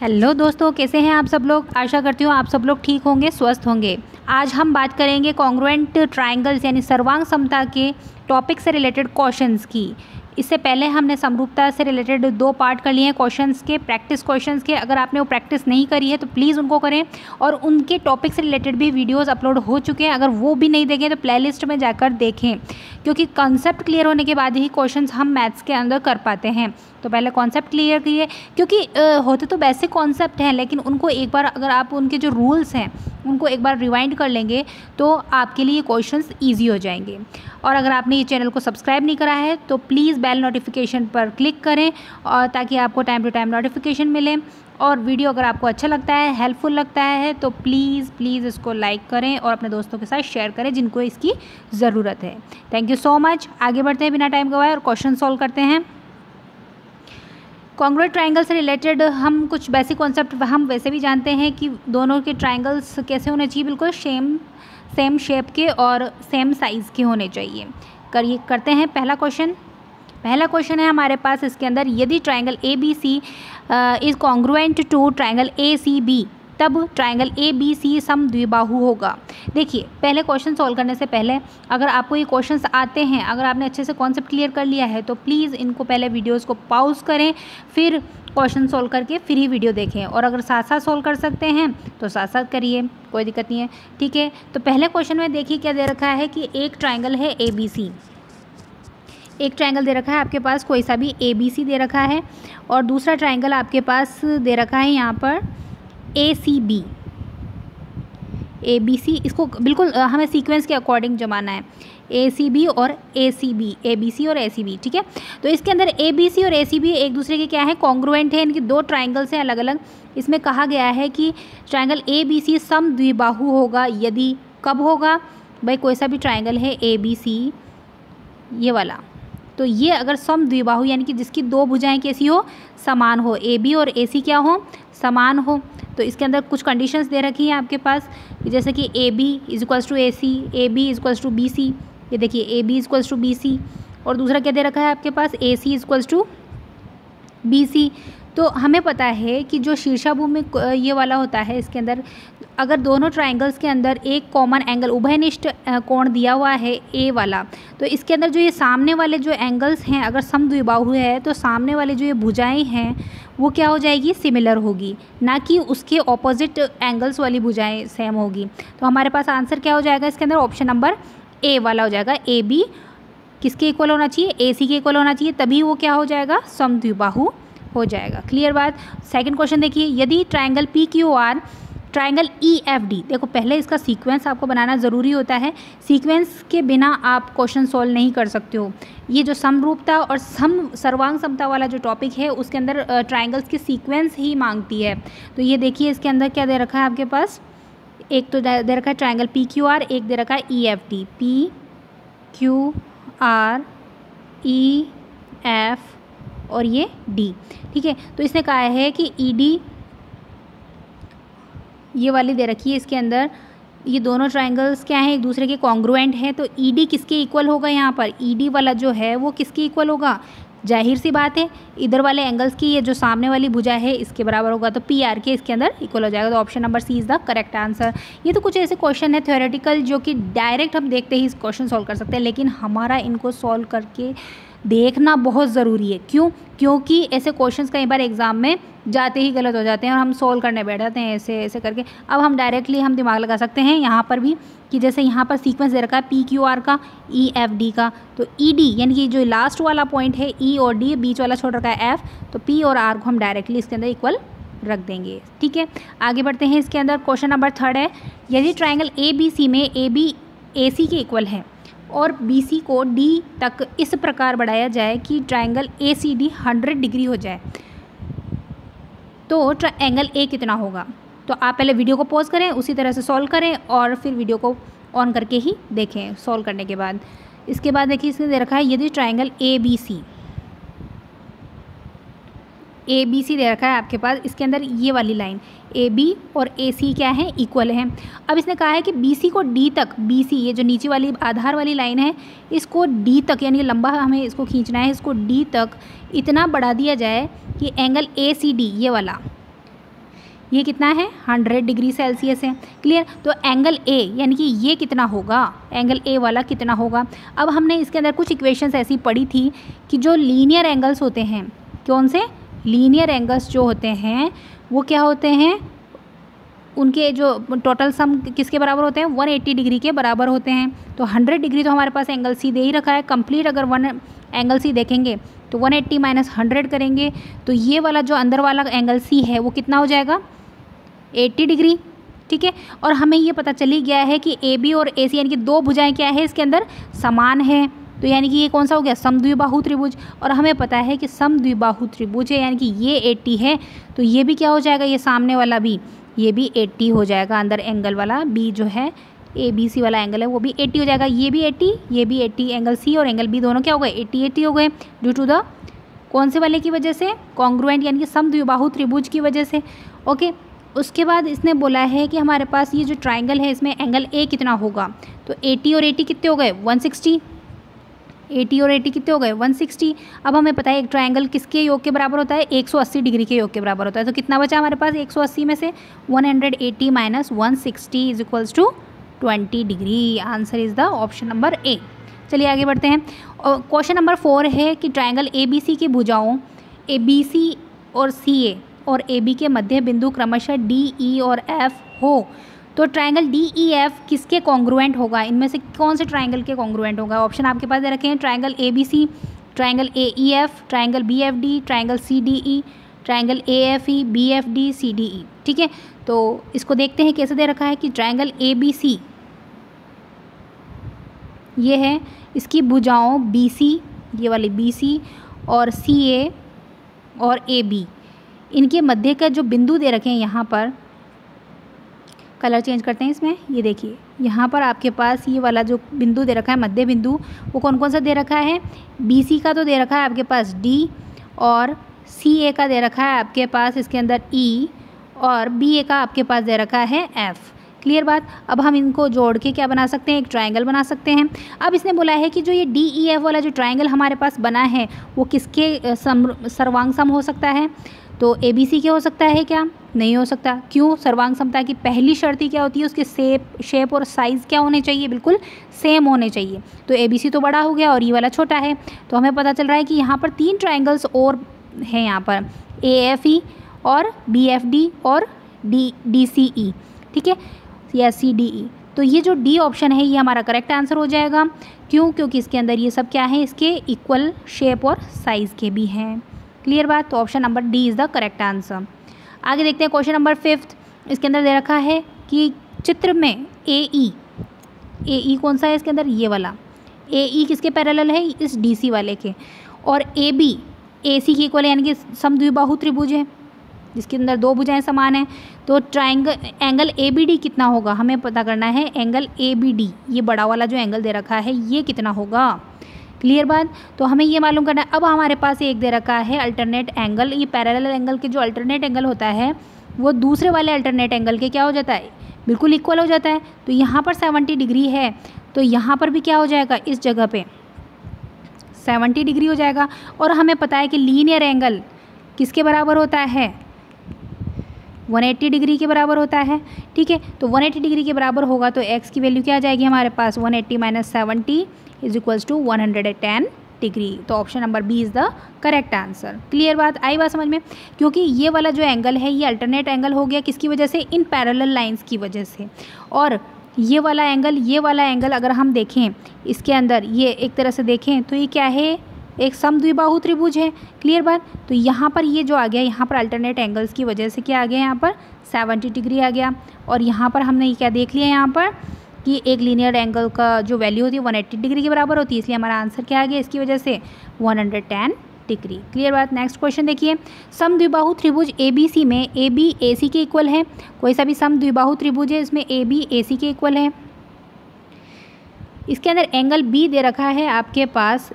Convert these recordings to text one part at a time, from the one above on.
Hello दोस्तों, कैसे हैं आप सब लोग। आशा करती हूँ आप सब लोग ठीक होंगे, स्वस्थ होंगे। आज हम बात करेंगे कॉन्ग्रुएंट ट्रायंगल्स यानी सर्वांग समता के टॉपिक से रिलेटेड क्वेश्चंस की। इससे पहले हमने समरूपता से रिलेटेड 2 पार्ट कर लिए हैं क्वेश्चंस के, प्रैक्टिस क्वेश्चंस के। अगर आपने वो प्रैक्टिस नहीं करी है तो प्लीज़ उनको करें, और उनके टॉपिक से रिलेटेड भी वीडियोस अपलोड हो चुके हैं। अगर वो भी नहीं देखें तो प्लेलिस्ट में जाकर देखें, क्योंकि कॉन्सेप्ट क्लियर होने के बाद ही क्वेश्चंस हम मैथ्स के अंदर कर पाते हैं। तो पहले कॉन्सेप्ट क्लियर कीजिए, क्योंकि होते तो बेसिक कॉन्सेप्ट हैं, लेकिन उनको एक बार अगर आप उनके जो रूल्स हैं उनको एक बार रिवाइंड कर लेंगे तो आपके लिए क्वेश्चंस ईजी हो जाएंगे। और अगर आपने ये चैनल को सब्सक्राइब नहीं करा है तो प्लीज़ बेल नोटिफिकेशन पर क्लिक करें, और ताकि आपको टाइम टू टाइम नोटिफिकेशन मिले। और वीडियो अगर आपको अच्छा लगता है, हेल्पफुल लगता है, तो प्लीज़ इसको लाइक करें और अपने दोस्तों के साथ शेयर करें जिनको इसकी ज़रूरत है। Thank you so much. आगे बढ़ते हैं बिना टाइम गवाए और क्वेश्चन सॉल्व करते हैं। कॉन्ग्रुएंट ट्रायंगल से रिलेटेड हम कुछ बेसिक कॉन्सेप्ट हम वैसे भी जानते हैं कि दोनों के ट्रायंगल्स कैसे होने चाहिए, बिल्कुल सेम शेप के और सेम साइज़ के होने चाहिए। करते हैं पहला क्वेश्चन है हमारे पास इसके अंदर, यदि triangle A B C is congruent to triangle A C B, तब ट्रायंगल ए बी सी समद्विबाहु होगा। देखिए, पहले क्वेश्चन सॉल्व करने से पहले अगर आपको ये क्वेश्चंस आते हैं, अगर आपने अच्छे से कॉन्सेप्ट क्लियर कर लिया है, तो प्लीज़ इनको पहले वीडियोस को पॉज करें, फिर क्वेश्चन सॉल्व करके फिर ही वीडियो देखें। और अगर साथ साथ सॉल्व कर सकते हैं तो साथ साथ करिए, कोई दिक्कत नहीं है, ठीक है। तो पहले क्वेश्चन में देखिए क्या दे रखा है कि एक ट्रायंगल है ए बी सी। एक ट्रायंगल दे रखा है आपके पास, कोई सा भी ए बी सी दे रखा है, और दूसरा ट्रायंगल आपके पास दे रखा है यहाँ पर ए सी बी। ए बी सी, इसको बिल्कुल हमें सीक्वेंस के अकॉर्डिंग जमाना है, ए सी बी और ए सी बी, ए बी सी और ए सी बी, ठीक है। तो इसके अंदर ए बी सी और ए सी बी एक दूसरे के क्या है, कॉन्ग्रुएंट है। इनकी 2 ट्रायंगल्स हैं अलग अलग। इसमें कहा गया है कि ट्रायंगल ए बी सी समद्विबाहु होगा यदि, कब होगा भाई, कोई सा भी ट्रायंगल है ए बी सी, ये वाला, तो ये अगर समद्विबाहु यानी कि जिसकी 2 भुजाएं कैसी हो, समान हो, ए बी और ए सी क्या हो, समान हो। तो इसके अंदर कुछ कंडीशंस दे रखी हैं आपके पास, जैसे कि A B is equals to A C, A B is equals to B C. ये देखिए, A B is equals to B C, और दूसरा क्या दे रखा है आपके पास, A C is equals to B C. तो हमें पता है कि जो शीर्षाभूमि ये वाला होता है, इसके अंदर अगर दोनों ट्रायंगल्स के अंदर एक कॉमन एंगल, उभयनिष्ठ कोण दिया हुआ है ए वाला, तो इसके अंदर जो ये सामने वाले जो एंगल्स हैं अगर समद्विबाहु है, तो सामने वाले जो ये भुजाएं हैं वो क्या हो जाएगी, सिमिलर होगी, ना कि उसके ऑपोजिट एंगल्स वाली भुजाएं सेम होगी। तो हमारे पास आंसर क्या हो जाएगा इसके अंदर, ऑप्शन नंबर ए वाला हो जाएगा। ए बी किसके इक्वल होना चाहिए, ए सी के इक्वल होना चाहिए, तभी वो क्या हो जाएगा, समद्विबाहु हो जाएगा। क्लियर बात। सेकंड क्वेश्चन देखिए, यदि triangle P Q R triangle E F D, देखो पहले इसका सीक्वेंस आपको बनाना ज़रूरी होता है, सीक्वेंस के बिना आप क्वेश्चन सॉल्व नहीं कर सकते हो। ये जो समरूपता और सर्वांग समता वाला जो टॉपिक है उसके अंदर ट्रायंगल्स की सीक्वेंस ही मांगती है। तो ये देखिए इसके अंदर क्या दे रखा है आपके पास, एक तो दे रखा है ट्रायंगल पी क्यू आर, एक दे रखा है E F D, P Q R E F और ये डी, ठीक है। तो इसने कहा है कि ई डी ये वाली दे रखी है, इसके अंदर ये दोनों ट्रायंगल्स क्या हैं, एक दूसरे के कॉन्ग्रुएंट हैं। तो ई डी किसके इक्वल होगा, यहाँ पर ई डी वाला जो है वो किसके इक्वल होगा, जाहिर सी बात है इधर वाले एंगल्स की ये जो सामने वाली भुजा है इसके बराबर होगा, तो पी आर के इसके अंदर इक्वल हो जाएगा। तो option number C is the correct answer. ये तो कुछ ऐसे क्वेश्चन है थ्योरेटिकल जो कि डायरेक्ट हम देखते ही इस क्वेश्चन सॉल्व कर सकते हैं, लेकिन हमारा इनको सॉल्व करके देखना बहुत ज़रूरी है। क्यों? क्योंकि ऐसे क्वेश्चंस कई बार एग्जाम में जाते ही गलत हो जाते हैं और हम सॉल्व करने बैठ जाते हैं ऐसे ऐसे करके। अब हम डायरेक्टली हम दिमाग लगा सकते हैं यहाँ पर भी, कि जैसे यहाँ पर सीक्वेंस दे रखा है पी क्यू आर का, ई एफ डी का, तो ई डी यानी कि जो लास्ट वाला पॉइंट है ई और डी, बीच वाला छोड़ रखा है एफ, तो पी और आर को हम डायरेक्टली इसके अंदर इक्वल रख देंगे, ठीक है। आगे बढ़ते हैं। इसके अंदर क्वेश्चन नंबर 3 है, यदि ट्रायंगल ए बी सी में ए बी ए सी के इक्वल है और बी सी को डी तक इस प्रकार बढ़ाया जाए कि triangle A C D 100 degree हो जाए, तो एंगल ए कितना होगा। तो आप पहले वीडियो को पॉज करें, उसी तरह से सॉल्व करें और फिर वीडियो को ऑन करके ही देखें सॉल्व करने के बाद। इसके बाद देखिए इसमें दे रखा है, यदि ट्रायंगल ए बी सी दे रखा है आपके पास, इसके अंदर ये वाली लाइन ए बी और ए सी क्या है, इक्वल है। अब इसने कहा है कि बी सी को डी तक, बी सी ये जो नीचे वाली आधार वाली लाइन है इसको डी तक, यानी लंबा हमें इसको खींचना है, इसको डी तक इतना बढ़ा दिया जाए कि एंगल ए सी डी ये वाला ये कितना है 100 डिग्री सेल्सियस है। क्लियर। तो एंगल ए यानी कि ये कितना होगा, एंगल ए वाला कितना होगा। अब हमने इसके अंदर कुछ इक्वेशंस ऐसी पढ़ी थी कि जो लीनियर एंगल्स होते हैं, कौन से लीनियर एंगल्स जो होते हैं वो क्या होते हैं, उनके जो टोटल सम किसके बराबर होते हैं 180 डिग्री के बराबर होते हैं। तो 100 डिग्री तो हमारे पास एंगल सी दे ही रखा है कंप्लीट। अगर एंगल सी देखेंगे तो 180 माइनस 100 करेंगे तो ये वाला जो अंदर वाला एंगल सी है वो कितना हो जाएगा 80 डिग्री। ठीक है। और हमें ये पता चली गया है कि ए बी और ए सी यानी कि दो भुजाएं क्या है इसके अंदर समान है। तो यानी कि ये कौन सा हो गया समद्विबाहु त्रिभुज। और हमें पता है कि समद्विबाहु त्रिभुज है यानी कि ये 80 है तो ये भी क्या हो जाएगा, ये सामने वाला भी, ये भी 80 हो जाएगा। अंदर एंगल वाला बी जो है ए बी सी वाला एंगल है वो भी 80 हो जाएगा। ये भी 80, ये भी 80, एंगल सी और एंगल बी दोनों क्या हो गए 80 हो गए ड्यू टू द कौन से वाले की वजह से, कॉन्ग्रुएंट यानी कि समद्विबाहु त्रिभुज की वजह से। ओके। उसके बाद इसने बोला है कि हमारे पास ये जो ट्राइंगल है इसमें एंगल ए कितना होगा। तो 80 और 80 कितने हो गए 160, 80 और 80 कितने हो गए 160। अब हमें पता है एक ट्राइंगल किसके योग के बराबर होता है 180 डिग्री के योग के बराबर होता है। तो कितना बचा हमारे पास 180 में से 180 minus 160 is equals to 20 degree. Answer is the option number A. चलिए आगे बढ़ते हैं। क्वेश्चन नंबर 4 है कि ट्राइंगल ए बी सी की भुजाओं ए बी सी और सी ए और ए बी के मध्य बिंदु क्रमशः डी ई और एफ हो तो ट्राइंगल डी ई एफ किसके कॉन्ग्रुएंट होगा, इनमें से कौन से ट्राइंगल के कॉन्ग्रुएंट होगा। ऑप्शन आपके पास दे रखे हैं triangle A B C, triangle A E F, triangle B F D, triangle C D E, triangle A F E, B F D, C D E. ठीक है। तो इसको देखते हैं कैसे दे रखा है कि ट्राइंगल ए बी सी ये है, इसकी भुजाओं बी सी, ये वाली बी सी और सी ए और ए बी, इनके मध्य का जो बिंदु दे रखे हैं यहाँ पर, कलर चेंज करते हैं इसमें, ये देखिए यहाँ पर आपके पास ये वाला जो बिंदु दे रखा है मध्य बिंदु वो कौन कौन सा दे रखा है, बी सी का तो दे रखा है आपके पास डी और सी ए का दे रखा है आपके पास इसके अंदर ई और बी ए का आपके पास दे रखा है एफ। क्लियर बात। अब हम इनको जोड़ के क्या बना सकते हैं, एक ट्राइंगल बना सकते हैं। अब इसने बोला है कि जो ये डी ई एफ वाला जो ट्राइंगल हमारे पास बना है वो किसके सर्वांग सम हो सकता है। तो ए बी सी के हो सकता है क्या, नहीं हो सकता। क्यों, सर्वांग समता की पहली शर्त ही क्या होती है, उसके शेप और साइज़ क्या होने चाहिए, बिल्कुल सेम होने चाहिए। तो ए बी सी तो बड़ा हो गया और ये वाला छोटा है। तो हमें पता चल रहा है कि यहाँ पर 3 ट्राइंगल्स और हैं, यहाँ पर ए एफ ई और बी एफ डी और डी सी ई। ठीक है, या सी डी ई। तो ये जो डी ऑप्शन है ये हमारा करेक्ट आंसर हो जाएगा। क्यों, क्योंकि इसके अंदर ये सब क्या है, इसके इक्वल शेप और साइज़ के भी हैं। क्लियर बात। तो option number D is the correct answer. आगे देखते हैं क्वेश्चन नंबर 5। इसके अंदर दे रखा है कि चित्र में ए ई कौन सा है इसके अंदर, ये वाला ए ई किसके पैरेलल है, इस डी सी वाले के, और ए बी ए सी के इक्वल यानी कि समद्विबाहु त्रिभुज है जिसके अंदर 2 भुजाएं समान हैं। तो triangle angle A B D कितना होगा, हमें पता करना है। एंगल ए बी डी ये बड़ा वाला जो एंगल दे रखा है ये कितना होगा। क्लियर बात। तो हमें ये मालूम करना है। अब हमारे पास एक दे रखा है अल्टरनेट एंगल। ये पैरेलल एंगल के जो अल्टरनेट एंगल होता है वो दूसरे वाले अल्टरनेट एंगल के क्या हो जाता है, बिल्कुल इक्वल हो जाता है। तो यहाँ पर 70 डिग्री है तो यहाँ पर भी क्या हो जाएगा, इस जगह पे 70 डिग्री हो जाएगा। और हमें पता है कि लीनियर एंगल किसके बराबर होता है, 180 डिग्री के बराबर होता है। ठीक है। तो 180 डिग्री के बराबर होगा तो x की वैल्यू क्या आ जाएगी हमारे पास, 180 minus 70 is equals to 110 degree. तो option number B is the correct answer. Clear बात, आई बात समझ में। क्योंकि ये वाला जो एंगल है ये अल्टरनेट एंगल हो गया किसकी वजह से, इन पैरेलल लाइंस की वजह से। और ये वाला एंगल अगर हम देखें इसके अंदर, ये एक तरह से देखें तो ये क्या है, एक समद्विबाहु त्रिभुज है। क्लियर बात। तो यहाँ पर ये जो आ गया, यहाँ पर अल्टरनेट एंगल्स की वजह से क्या आ गया, यहाँ पर 70 डिग्री आ गया। और यहाँ पर हमने क्या देख लिया यहाँ पर कि एक लीनियर एंगल का जो वैल्यू होती है 180 डिग्री के बराबर होती है, इसलिए हमारा आंसर क्या आ गया इसकी वजह से 110 डिग्री। क्लियर बात। नेक्स्ट क्वेश्चन देखिए। समद्विबाहु त्रिभुज ए बी सी में ए बी ए सी के इक्वल है। कोई सा भी समद्विबाहु त्रिभुज है इसमें ए बी ए सी के इक्वल है। इसके अंदर एंगल बी दे रखा है आपके पास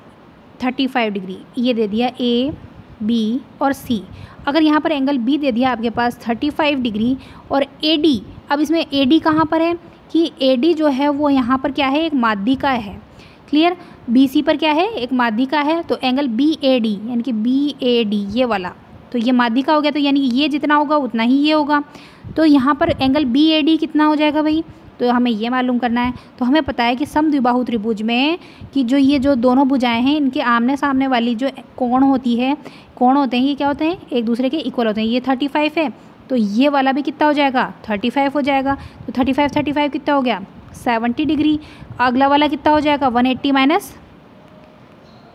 35 डिग्री, ये दे दिया ए बी और सी। अगर यहाँ पर एंगल बी दे दिया आपके पास 35 डिग्री और ए डी, अब इसमें ए डी कहाँ पर है कि ए डी जो है वो यहाँ पर क्या है, एक माध्यिका है। क्लियर। बी सी पर क्या है, एक माध्यिका है। तो एंगल बी ए डी यानी कि बी ए डी ये वाला, तो ये माध्यिका हो गया, तो यानी कि ये जितना होगा उतना ही ये होगा। तो यहाँ पर एंगल BAD कितना हो जाएगा भाई, तो हमें ये मालूम करना है। तो हमें पता है कि समद्विबाहु त्रिभुज में कि जो ये जो दोनों भुजाएं हैं इनके आमने सामने वाली जो कोण होती है, कोण होते हैं ये क्या होते हैं, एक दूसरे के इक्वल होते हैं। ये 35 है तो ये वाला भी कितना हो जाएगा, 35 हो जाएगा। तो 35 कितना हो गया, 70 डिग्री। अगला वाला कितना हो जाएगा, 180 माइनस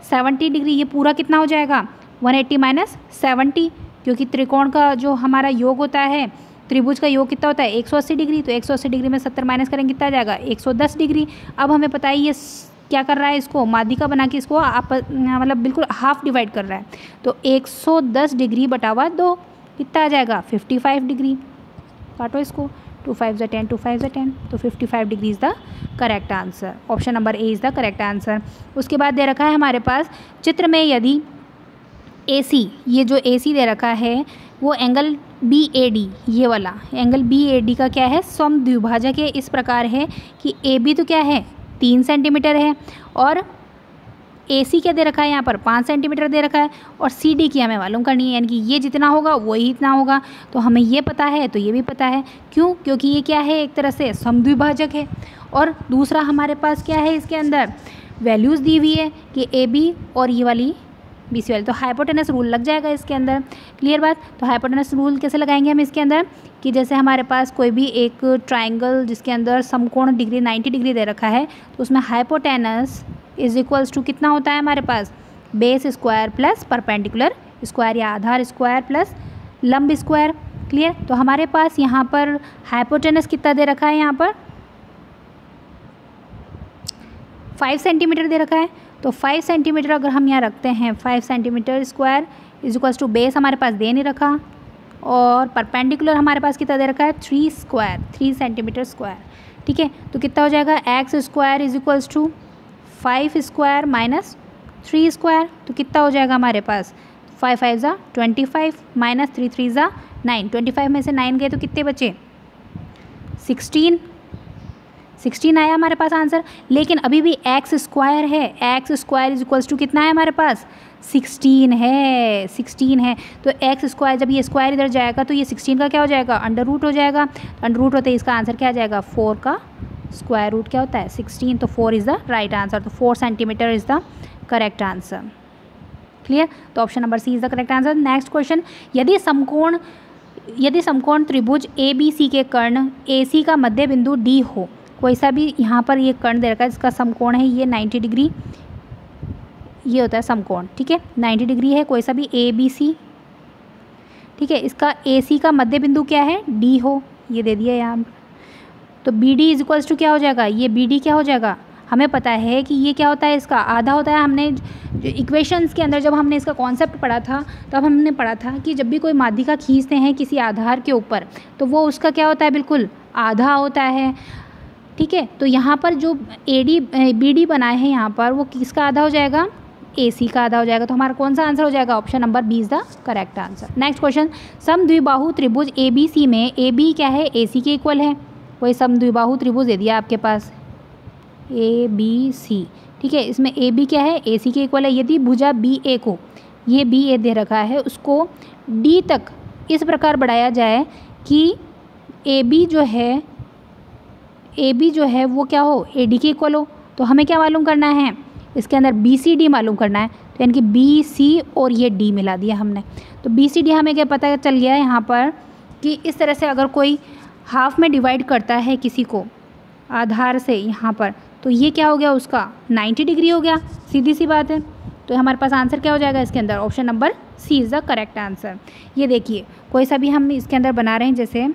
70 डिग्री। ये पूरा कितना हो जाएगा, 180 माइनस 70, क्योंकि त्रिकोण का जो हमारा योग होता है, त्रिभुज का योग कितना होता है, 180 डिग्री। तो 180 डिग्री में 70 माइनस करेंगे कितना आ जाएगा, 110 डिग्री। अब हमें पता है ये क्या कर रहा है, इसको माध्यिका बना के इसको मतलब बिल्कुल हाफ डिवाइड कर रहा है। तो 110 डिग्री बटावा 2 कितना आ जाएगा, 55 डिग्री। काटो इसको, 2 5 ज़ा 10, 2 5 ज़ा 10, तो 55 degree is the correct answer. Option number A is the correct answer. उसके बाद दे रखा है हमारे पास चित्र में, यदि AC, ये जो AC दे रखा है वो एंगल BAD, ये वाला एंगल BAD का क्या है, समद्विभाजक है। इस प्रकार है कि AB तो क्या है, 3 सेंटीमीटर है, और AC क्या दे रखा है यहाँ पर, 5 सेंटीमीटर दे रखा है, और CD की हमें मालूम करनी है, यानी कि ये जितना होगा वही इतना होगा। तो हमें ये पता है तो ये भी पता है, क्यों, क्योंकि ये क्या है, एक तरह से समद्विभाजक है। और दूसरा हमारे पास क्या है, इसके अंदर वैल्यूज़ दी हुई है कि AB और ये वाली BC वाली, तो हाइपोटेनस रूल लग जाएगा इसके अंदर। क्लियर बात। तो हाइपोटेनस रूल कैसे लगाएंगे हम इसके अंदर, कि जैसे हमारे पास कोई भी एक ट्राइंगल जिसके अंदर समकोण डिग्री 90 डिग्री दे रखा है, तो उसमें हाइपोटेनस इज इक्वल्स टू कितना होता है हमारे पास, base square plus perpendicular square, या आधार स्क्वायर प्लस लंब स्क्वायर। क्लियर। तो हमारे पास यहाँ पर हाइपोटेनस कितना दे रखा है, यहाँ पर 5 सेंटीमीटर दे रखा है। तो 5 सेंटीमीटर अगर हम यहाँ रखते हैं, 5 centimetre square is equals to, base हमारे पास दे नहीं रखा, और परपेंडिकुलर हमारे पास कितना दे रखा है, 3 स्क्वायर, 3 सेंटीमीटर स्क्वायर। ठीक है। तो कितना हो जाएगा, X square is equals to 5 square minus 3 square. तो कितना हो जाएगा हमारे पास, 5 5 ज़ा 25 माइनस 3 3 ज़ा 9। 25 में से 9 गए तो कितने बचे, 16 आया हमारे पास आंसर। लेकिन अभी भी एक्स स्क्वायर है, X square is equals to कितना है हमारे पास, 16 है, 16 है। तो एक्स स्क्वायर, जब ये स्क्वायर इधर जाएगा तो ये 16 का क्या हो जाएगा, अंडर रूट हो जाएगा। अंडर रूट होते ही इसका आंसर क्या आ जाएगा, 4 का स्क्वायर रूट क्या होता है, 16। तो 4 इज़ द राइट आंसर। तो 4 centimetre is the correct answer. Clear. तो option number C is the correct answer. Next question, यदि समकोण त्रिभुज ABC के कर्ण AC का मध्य बिंदु D हो, कोई सा भी यहाँ पर ये कर्ण दे रखा है, इसका समकोण है ये 90 डिग्री, ये होता है समकोण। ठीक है, 90 डिग्री है कोई सा भी ABC। ठीक है, इसका AC का मध्य बिंदु क्या है, D हो, ये दे दिया यहाँ। तो BD इज इक्वल्स टू क्या हो जाएगा, ये BD क्या हो जाएगा, हमें पता है कि ये क्या होता है, इसका आधा होता है। हमने इक्वेशंस के अंदर जब हमने इसका कॉन्सेप्ट पढ़ा था तब हमने पढ़ा था कि जब भी कोई माध्यिका खींचते हैं किसी आधार के ऊपर, तो वो उसका क्या होता है, बिल्कुल आधा होता है। ठीक है, तो यहाँ पर जो BD बनाए हैं यहाँ पर, वो किसका आधा हो जाएगा, AC का आधा हो जाएगा। तो हमारा कौन सा आंसर हो जाएगा, option number B is the correct answer. Next question, समद्विबाहु त्रिभुज ABC में AB क्या है, AC के इक्वल है। कोई समद्विबाहु त्रिभुज दे दिया आपके पास ABC। ठीक है, इसमें AB क्या है, AC के इक्वल है। यदि भुजा BA को, ये BA दे रखा है, उसको D तक इस प्रकार बढ़ाया जाए कि AB जो है वो क्या हो, AD के इक्वल हो। तो हमें क्या मालूम करना है, इसके अंदर BCD मालूम करना है। तो यानी कि BC और ये D मिला दिया हमने। तो BCD हमें क्या पता चल गया है यहाँ पर कि इस तरह से अगर कोई हाफ में डिवाइड करता है किसी को आधार से यहाँ पर, तो ये क्या हो गया, उसका 90 डिग्री हो गया, सीधी सी बात है। तो हमारे पास आंसर क्या हो जाएगा इसके अंदर, option number C is the correct answer. ये देखिए, कोई सा भी हम इसके अंदर बना रहे हैं, जैसे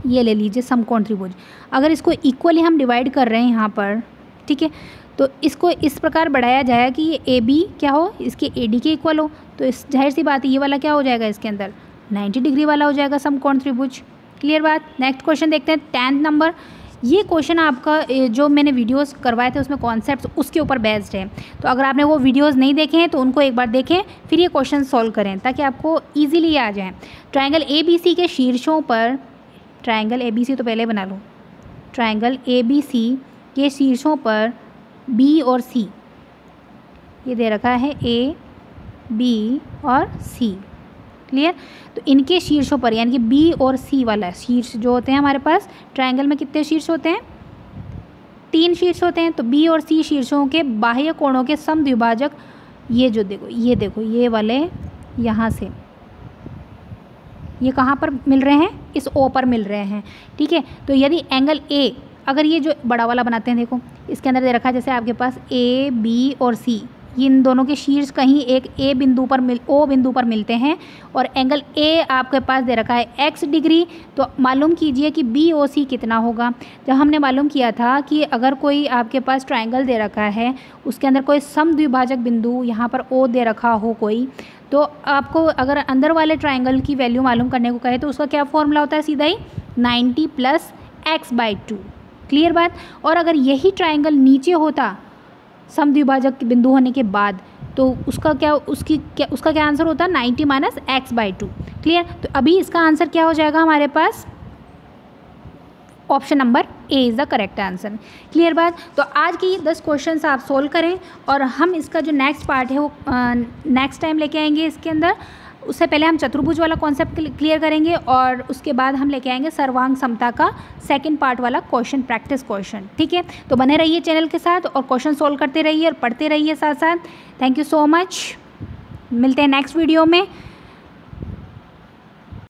ये ले लीजिए समकोण त्रिभुज, अगर इसको इक्वली हम डिवाइड कर रहे हैं यहाँ पर, ठीक है, तो इसको इस प्रकार बढ़ाया जाए कि ये AB क्या हो, इसके AD के इक्वल हो। तो इस जाहिर सी बात है ये वाला क्या हो जाएगा, इसके अंदर 90 डिग्री वाला हो जाएगा समकोण त्रिभुज। क्लियर बात। नेक्स्ट क्वेश्चन देखते हैं, 10th नंबर। ये क्वेश्चन आपका जो मैंने वीडियोस करवाए थे उसमें कॉन्सेप्ट्स उसके ऊपर बेस्ड है। तो अगर आपने वो वीडियोस नहीं देखे हैं तो उनको एक बार देखें, फिर ये क्वेश्चन सॉल्व करें ताकि आपको ईजिली आ जाए। ट्रायंगल ABC के शीर्षों पर, ट्रायंगल ABC तो पहले बना लो, ट्रायंगल ABC के शीर्षों पर B और C, ये दे रखा है A, B और C। क्लियर। तो इनके शीर्षों पर यानी कि बी और सी वाला शीर्ष जो होते हैं हमारे पास ट्रायंगल में कितने शीर्ष होते हैं, 3 शीर्ष होते हैं। तो बी और सी शीर्षों के बाह्य कोणों के समद्विभाजक ये जो देखो ये वाले यहाँ से ये कहाँ पर मिल रहे हैं, इस ओ पर मिल रहे हैं, ठीक है। तो यदि एंगल ए, अगर ये जो बड़ा वाला बनाते हैं, देखो इसके अंदर दे रखा है जैसे आपके पास ए बी और सी, इन दोनों के शीर्ष कहीं एक ओ बिंदु पर मिलते हैं और एंगल ए आपके पास दे रखा है x डिग्री। तो मालूम कीजिए कि बी ओ सी कितना होगा। जब हमने मालूम किया था कि अगर कोई आपके पास ट्रायंगल दे रखा है उसके अंदर कोई समद्विभाजक बिंदु यहाँ पर ओ दे रखा हो कोई, तो आपको अगर अंदर वाले ट्रायंगल की वैल्यू मालूम करने को कहे तो उसका क्या फॉर्मूला होता है, सीधा ही 90 + x/2। क्लियर बात। और अगर यही ट्रायंगल नीचे होता समद्विभाजक बिंदु होने के बाद तो उसका क्या आंसर होता है, 90 - x/2। क्लियर। तो अभी इसका आंसर क्या हो जाएगा हमारे पास, option number A is the correct answer. Clear बात। तो आज की 10 क्वेश्चन आप सोल्व करें और हम इसका जो नेक्स्ट पार्ट है वो नेक्स्ट टाइम लेके आएंगे इसके अंदर। उससे पहले हम चतुर्भुज वाला कॉन्सेप्ट क्लियर करेंगे और उसके बाद हम लेके आएंगे सर्वांग समता का सेकंड पार्ट वाला क्वेश्चन, प्रैक्टिस क्वेश्चन। ठीक है, तो बने रहिए चैनल के साथ और क्वेश्चन सोल्व करते रहिए और पढ़ते रहिए साथ साथ। थैंक यू सो मच, मिलते हैं नेक्स्ट वीडियो में।